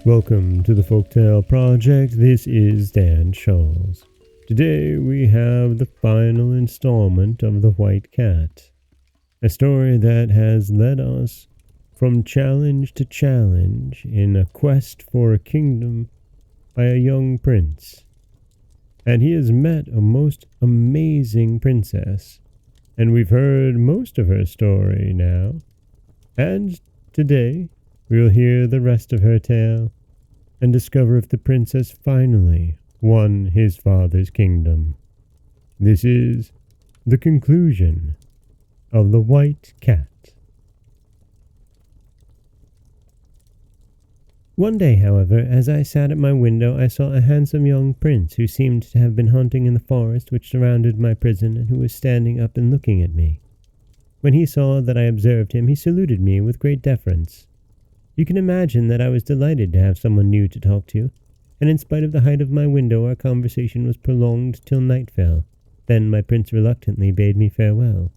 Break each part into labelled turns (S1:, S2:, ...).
S1: Welcome to the Folktale Project. This is Dan Scholz. Today we have the final installment of The White Cat, a story that has led us from challenge to challenge in a quest for a kingdom by a young prince. And he has met a most amazing princess, and we've heard most of her story now. And today we'll hear the rest of her tale and discover if the prince has finally won his father's kingdom. This is the conclusion of The White Cat. One day, however, as I sat at my window, I saw a handsome young prince who seemed to have been hunting in the forest which surrounded my prison, and who was standing up and looking at me. When he saw that I observed him, he saluted me with great deference. You can imagine that I was delighted to have someone new to talk to, and in spite of the height of my window, our conversation was prolonged till night fell. Then my prince reluctantly bade me farewell.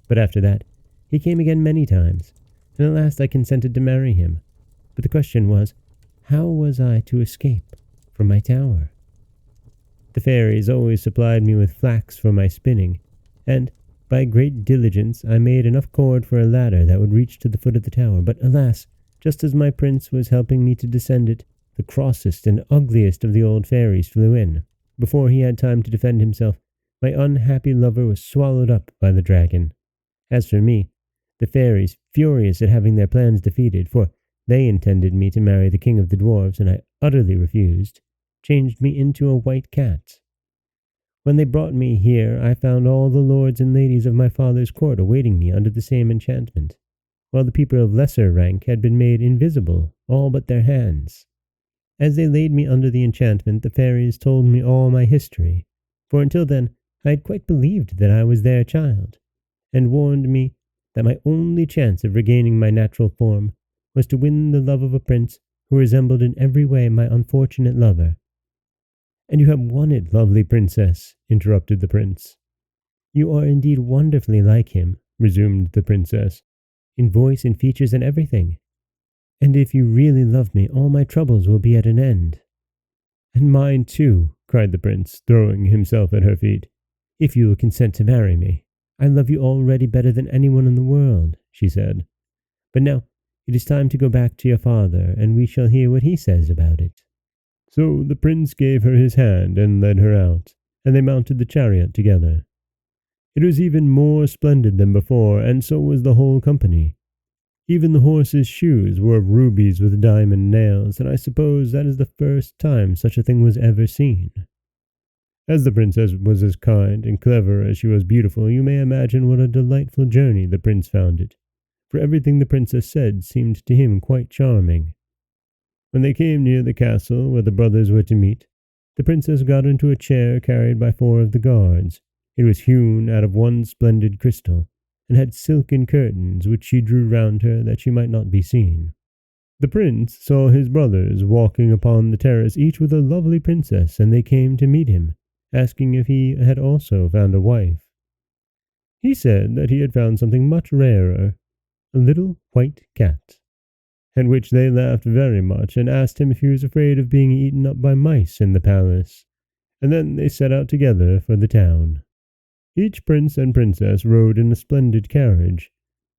S1: But after that, he came again many times, and at last I consented to marry him. But the question was, how was I to escape from my tower? The fairies always supplied me with flax for my spinning, and by great diligence I made enough cord for a ladder that would reach to the foot of the tower. But alas, just as my prince was helping me to descend it, the crossest and ugliest of the old fairies flew in. Before he had time to defend himself, my unhappy lover was swallowed up by the dragon. As for me, the fairies, furious at having their plans defeated, for they intended me to marry the king of the dwarves, and I utterly refused, changed me into a white cat. When they brought me here, I found all the lords and ladies of my father's court awaiting me under the same enchantment, while the people of lesser rank had been made invisible, all but their hands. As they laid me under the enchantment, the fairies told me all my history, for until then I had quite believed that I was their child, and warned me that my only chance of regaining my natural form was to win the love of a prince who resembled in every way my unfortunate lover. "And you have won it, lovely princess," interrupted the prince. "You are indeed wonderfully like him," resumed the princess, "in voice and features and everything. And if you really love me, all my troubles will be at an end." "And mine too," cried the prince, throwing himself at her feet, "if you will consent to marry me. I love you already better than anyone in the world," she said. "But now it is time to go back to your father, and we shall hear what he says about it." So the prince gave her his hand and led her out, and they mounted the chariot together. It was even more splendid than before, and so was the whole company. Even the horses' shoes were of rubies with diamond nails, and I suppose that is the first time such a thing was ever seen. As the princess was as kind and clever as she was beautiful, you may imagine what a delightful journey the prince found it, for everything the princess said seemed to him quite charming. When they came near the castle where the brothers were to meet, the princess got into a chair carried by 4 of the guards. It was hewn out of one splendid crystal, and had silken curtains which she drew round her that she might not be seen. The prince saw his brothers walking upon the terrace, each with a lovely princess, and they came to meet him, asking if he had also found a wife. He said that he had found something much rarer, a little white cat, at which they laughed very much, and asked him if he was afraid of being eaten up by mice in the palace, and then they set out together for the town. Each prince and princess rode in a splendid carriage.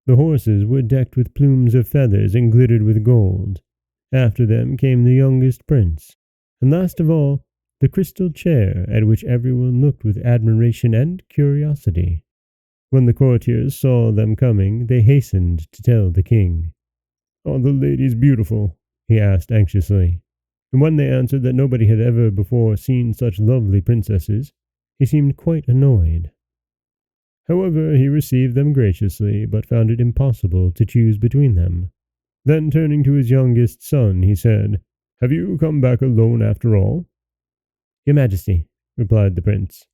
S1: The horses were decked with plumes of feathers and glittered with gold. After them came the youngest prince, and last of all, the crystal chair at which everyone looked with admiration and curiosity. When the courtiers saw them coming, they hastened to tell the king. "Are the ladies beautiful?" he asked anxiously. And when they answered that nobody had ever before seen such lovely princesses, he seemed quite annoyed. However, he received them graciously, but found it impossible to choose between them. Then, turning to his youngest son, he said, "Have you come back alone after all?" "Your Majesty," replied the prince,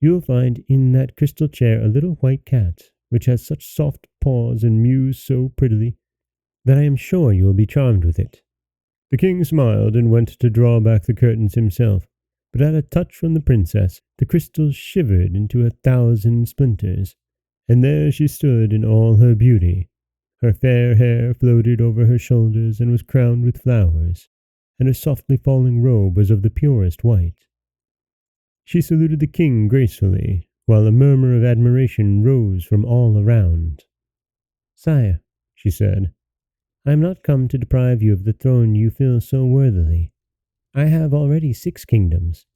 S1: "you will find in that crystal chair a little white cat, which has such soft paws and mews so prettily, that I am sure you will be charmed with it." The king smiled and went to draw back the curtains himself, but at a touch from the princess, the crystals shivered into 1,000 splinters, and there she stood in all her beauty. Her fair hair floated over her shoulders and was crowned with flowers. and her softly falling robe was of the purest white. She saluted the king gracefully, while a murmur of admiration rose from all around. "Sire," she said, "I am not come to deprive you of the throne you fill so worthily. I have already 6 kingdoms.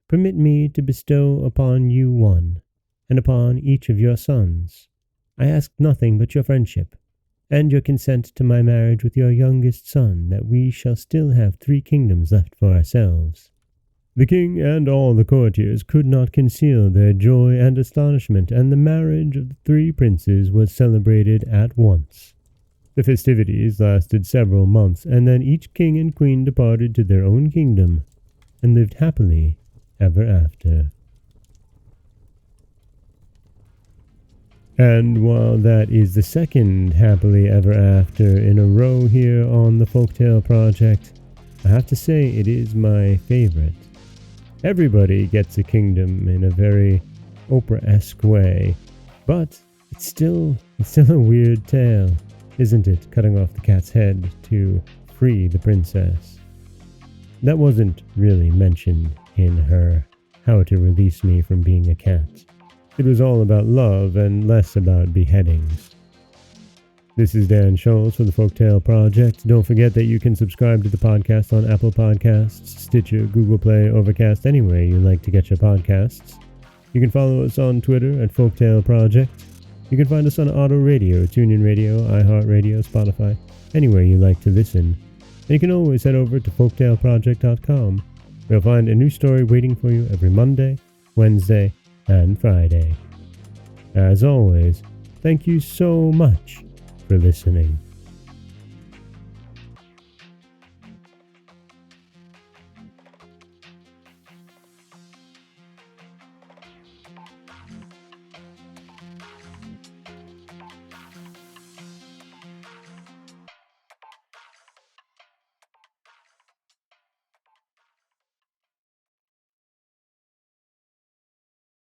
S1: Permit me to bestow upon you one, and upon each of your sons. I ask nothing but your friendship, and your consent to my marriage with your youngest son, that we shall still have 3 kingdoms left for ourselves." The king and all the courtiers could not conceal their joy and astonishment, and the marriage of the 3 princes was celebrated at once. The festivities lasted several months, and then each king and queen departed to their own kingdom, and lived happily ever after. And while that is the second happily ever after in a row here on the Folktale Project, I have to say it is my favorite. Everybody gets a kingdom in a very Oprah-esque way, but it's still a weird tale, isn't it? Cutting off the cat's head to free the princess. That wasn't really mentioned in her How to Release Me from Being a Cat. It was all about love and less about beheadings. This is Dan Scholz for the Folktale Project. Don't forget that you can subscribe to the podcast on Apple Podcasts, Stitcher, Google Play, Overcast, anywhere you like to get your podcasts. You can follow us on Twitter at Folktale Project. You can find us on Auto Radio, TuneIn Radio, iHeartRadio, Spotify, anywhere you like to listen. And you can always head over to folktaleproject.com, where you'll find a new story waiting for you every Monday, Wednesday, and Friday. As always, thank you so much for listening.